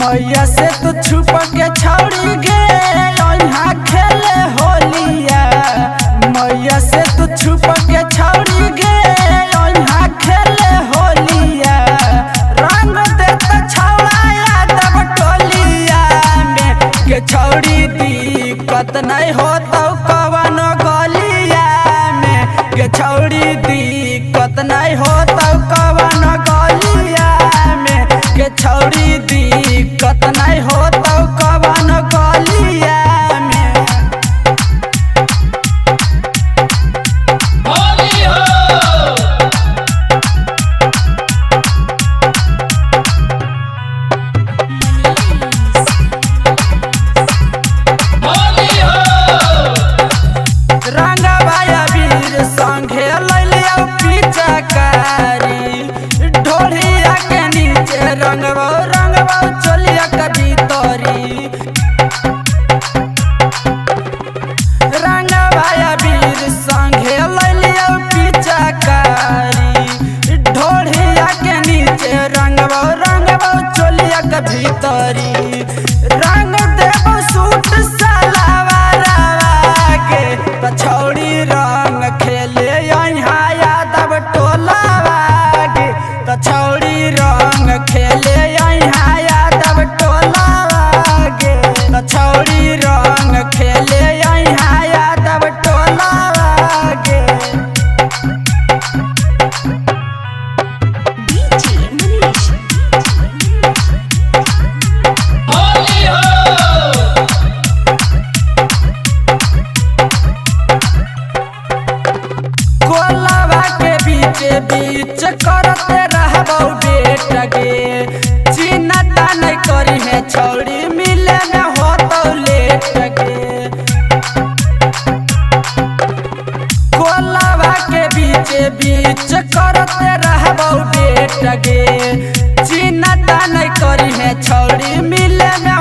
मैया से तू छुप के छौड़ी गे यहाँ खेले होलिया। मैया से तू छुप के छौड़ी गे यहाँ खेले होलिया। रंग देता छौड़ा तब टोलिया में के छौड़ी दिक्कत नहीं होता कवन गलिया में के छौड़ी दिक्कत नहीं होता कवन गलिया में के छौड़ी दिक्कत नहीं होता कवन गलिया में। होली हो होली हो रंगवा वीर संगे लैलिया पिचकारी ढोलिया के नीचे रंगवा रंगवा चलिया कभी तोरी। रंगवा वीर संगे लैलिया पिचकारी ढोलिया के नीचे रंगवा रंगवा चलिया कभी तोरी। रंग देव सूट सलवारवा के छौड़ी रंग खेले यहाँ यादव टोलावा गे छौड़ी रंग खेले यहाँ यादव टोलावा गे छौड़ी रंग खेले यहाँ यादव टोलावा गे। होली हो कोलावा के बीच करते रहबो बेटा गे चिन्हता नहीं करी है छौड़ी मिले में होतो लेट गे। कोलावा के बीच करते रहबो बेटा गे चिन्हता नहीं करी है छौड़ी मिले में